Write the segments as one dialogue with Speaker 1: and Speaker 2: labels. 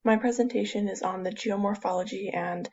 Speaker 1: My presentation is on the geomorphology and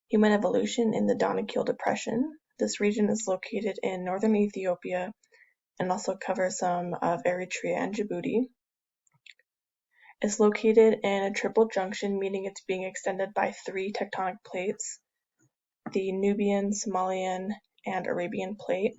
Speaker 1: human evolution in the Danakil Depression. This region is located in northern Ethiopia and also covers some of Eritrea and Djibouti. It's located in a triple junction, meaning it's being extended by 3 tectonic plates, the Nubian, Somalian, and Arabian plate.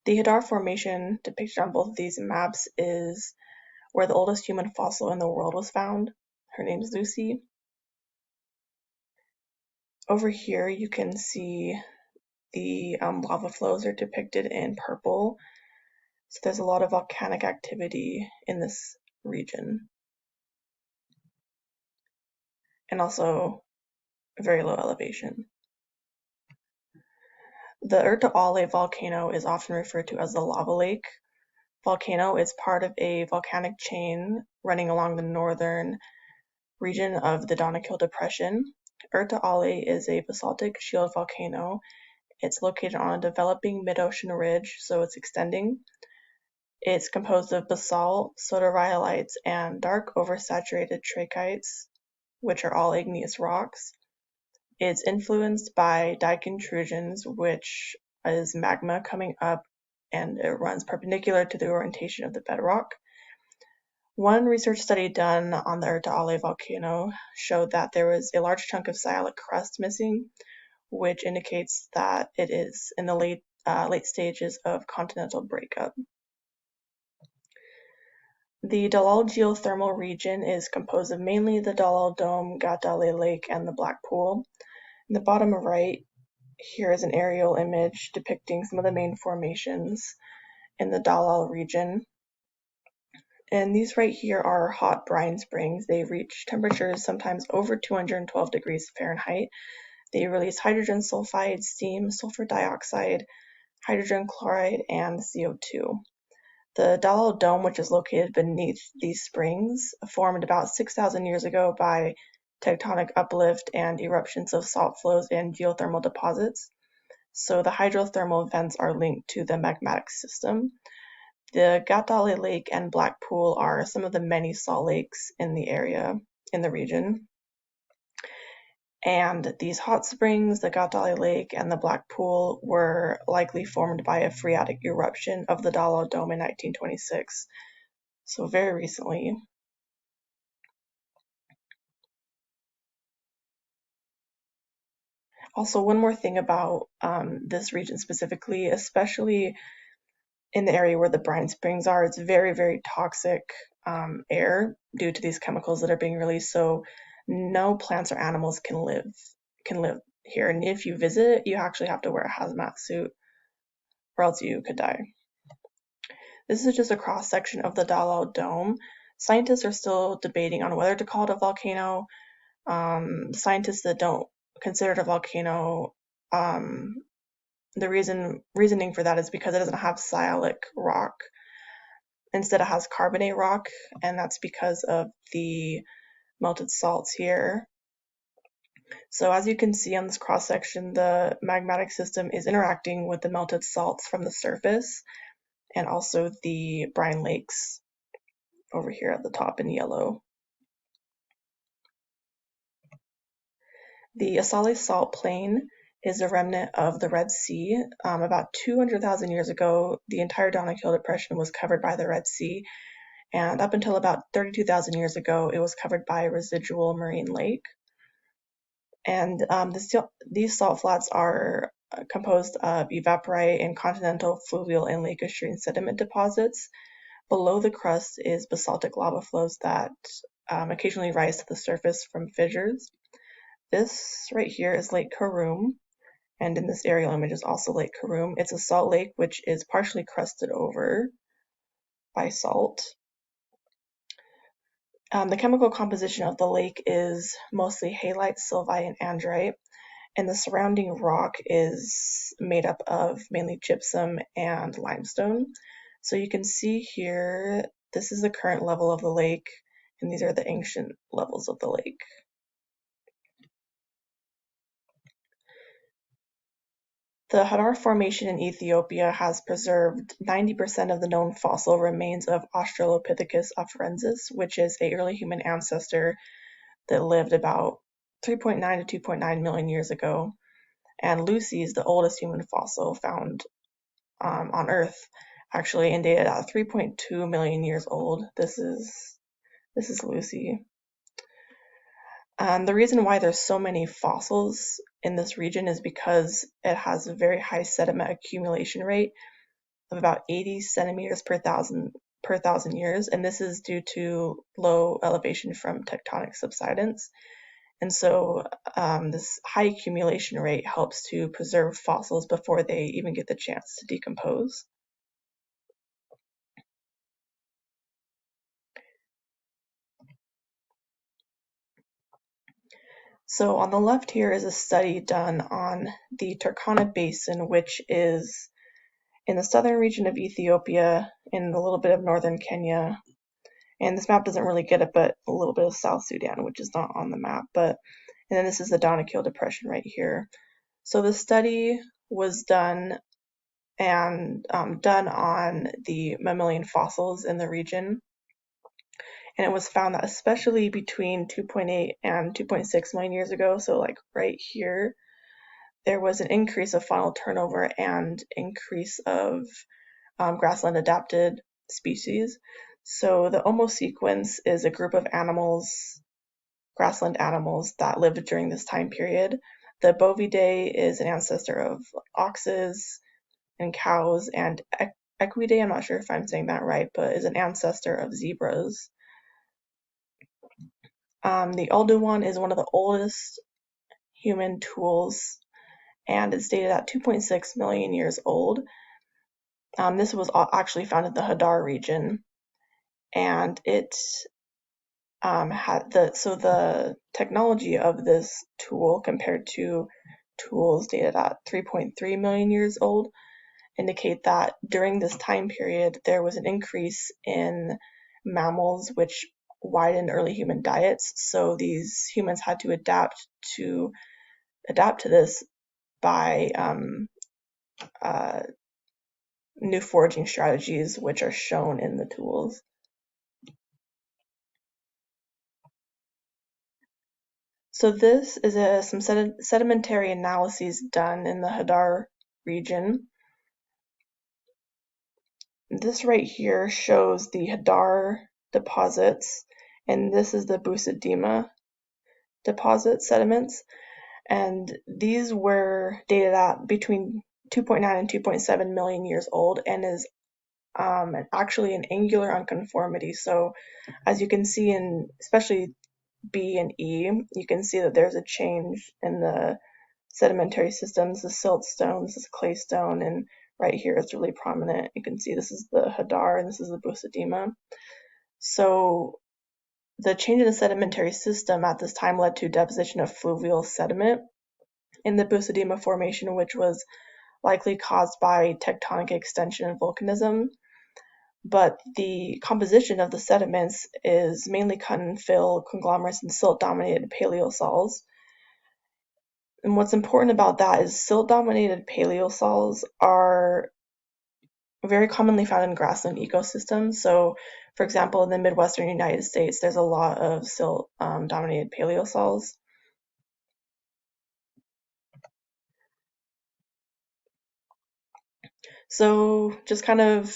Speaker 1: The Hadar Formation depicted on both of these maps is where the oldest human fossil in the world was found. Her name's Lucy. Over here you can see the lava flows are depicted in purple. So there's a lot of volcanic activity in this region. And also a very low elevation. The Erta Ale volcano is often referred to as the lava lake volcano. Is part of a volcanic chain running along the northern region of the Danakil Depression. Erta Ale is a basaltic shield volcano. It's located on a developing mid-ocean ridge, so it's extending. It's composed of basalt, soda-rhyolites, and dark oversaturated trachytes, which are all igneous rocks. It's influenced by dike intrusions, which is magma coming up, and it runs perpendicular to the orientation of the bedrock. One research study done on the Erta Ale volcano showed that there was a large chunk of sialic crust missing, which indicates that it is in the late stages of continental breakup. The Dalal geothermal region is composed of mainly the Dalal Dome, Gatale Lake, and the Black Pool. In the bottom right, here is an aerial image depicting some of the main formations in the Dalal region. And these right here are hot brine springs. They reach temperatures sometimes over 212 degrees Fahrenheit. They release hydrogen sulfide, steam, sulfur dioxide, hydrogen chloride, and CO2. The Dalal Dome, which is located beneath these springs, formed about 6,000 years ago by tectonic uplift and eruptions of salt flows and geothermal deposits. So the hydrothermal vents are linked to the magmatic system. The Gatale Lake and Black Pool are some of the many salt lakes in the area, in the region. And these hot springs, the Gatale Lake and the Black Pool, were likely formed by a phreatic eruption of the Dalal Dome in 1926, so very recently. Also, one more thing about this region specifically, especially in the area where the brine springs are, it's very, very toxic air due to these chemicals that are being released. So no plants or animals can live here. And if you visit, you actually have to wear a hazmat suit or else you could die. This is just a cross section of the Dalal Dome. Scientists are still debating on whether to call it a volcano. Scientists that don't consider it a volcano, the reasoning for that is because it doesn't have sialic rock. Instead, it has carbonate rock, and that's because of the melted salts here. So as you can see on this cross section, the magmatic system is interacting with the melted salts from the surface and also the brine lakes over here at the top in yellow. The Asali Salt Plain is a remnant of the Red Sea. About 200,000 years ago, the entire Danakil Depression was covered by the Red Sea, and up until about 32,000 years ago, it was covered by a residual marine lake. And these salt flats are composed of evaporite and continental fluvial and lacustrine sediment deposits. Below the crust is basaltic lava flows that occasionally rise to the surface from fissures. This right here is Lake Karun, and in this aerial image is also Lake Karun. It's a salt lake which is partially crusted over by salt. The chemical composition of the lake is mostly halite, sylvite, and andrite, and the surrounding rock is made up of mainly gypsum and limestone. So you can see here, this is the current level of the lake, and these are the ancient levels of the lake. The Hadar Formation in Ethiopia has preserved 90% of the known fossil remains of Australopithecus afarensis, which is a early human ancestor that lived about 3.9 to 2.9 million years ago. And Lucy is the oldest human fossil found on Earth, actually, and dated at 3.2 million years old. This is Lucy. The reason why there's so many fossils in this region is because it has a very high sediment accumulation rate of about 80 centimeters per thousand years, and this is due to low elevation from tectonic subsidence. And so this high accumulation rate helps to preserve fossils before they even get the chance to decompose. So on the left here is a study done on the Turkana Basin, which is in the southern region of Ethiopia, in a little bit of northern Kenya. And this map doesn't really get it, but a little bit of South Sudan, which is not on the map. And then this is the Danakil Depression right here. So the study was done on the mammalian fossils in the region. And it was found that especially between 2.8 and 2.6 million years ago, so like right here, there was an increase of faunal turnover and increase of grassland adapted species. So the Omo sequence is a group of animals, grassland animals that lived during this time period. The Bovidae is an ancestor of oxes and cows, and Equidae, I'm not sure if I'm saying that right, but is an ancestor of zebras. The Oldowan is one of the oldest human tools, and it's dated at 2.6 million years old. This was actually found in the Hadar region, and it had the technology of this tool compared to tools dated at 3.3 million years old indicate that during this time period there was an increase in mammals which widened early human diets. So these humans had to adapt to this by new foraging strategies, which are shown in the tools. So this is some sedimentary analyses done in the Hadar region. This right here shows the Hadar deposits, and this is the Busadima deposit sediments. And these were dated at between 2.9 and 2.7 million years old, and is actually an angular unconformity. So as you can see in especially B and E, you can see that there's a change in the sedimentary systems. This is siltstone, this is claystone, and right here it's really prominent. You can see this is the Hadar and this is the Busadima. So the change in the sedimentary system at this time led to deposition of fluvial sediment in the Busadima formation, which was likely caused by tectonic extension and volcanism. But the composition of the sediments is mainly cut and fill conglomerates and silt-dominated paleosols. And what's important about that is silt-dominated paleosols are very commonly found in grassland ecosystems. So, for example, in the Midwestern United States, there's a lot of silt-dominated paleosols. So, just kind of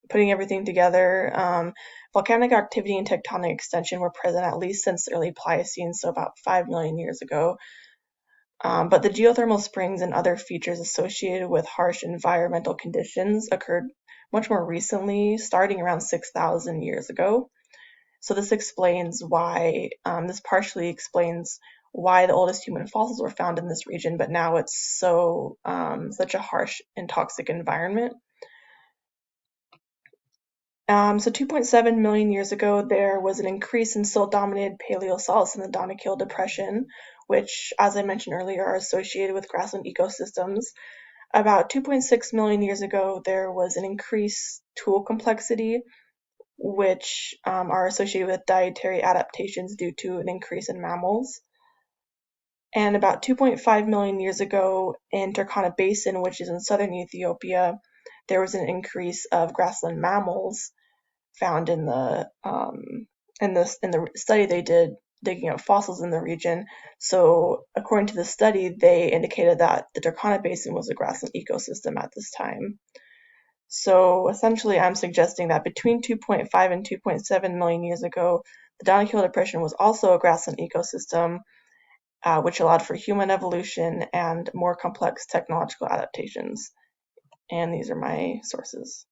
Speaker 1: putting everything together, volcanic activity and tectonic extension were present at least since the early Pliocene, so about 5 million years ago. But the geothermal springs and other features associated with harsh environmental conditions occurred much more recently, starting around 6,000 years ago. So this explains why, this partially explains why the oldest human fossils were found in this region, but now it's such a harsh and toxic environment. So 2.7 million years ago, there was an increase in silt-dominated paleosols in the Danakil Depression, which, as I mentioned earlier, are associated with grassland ecosystems. About 2.6 million years ago, there was an increased tool complexity, which are associated with dietary adaptations due to an increase in mammals. And about 2.5 million years ago in Turkana Basin, which is in southern Ethiopia, there was an increase of grassland mammals found in the study they did digging up fossils in the region. So according to the study, they indicated that the Turkana Basin was a grassland ecosystem at this time. So essentially, I'm suggesting that between 2.5 and 2.7 million years ago, the Danakil Depression was also a grassland ecosystem, which allowed for human evolution and more complex technological adaptations. And these are my sources.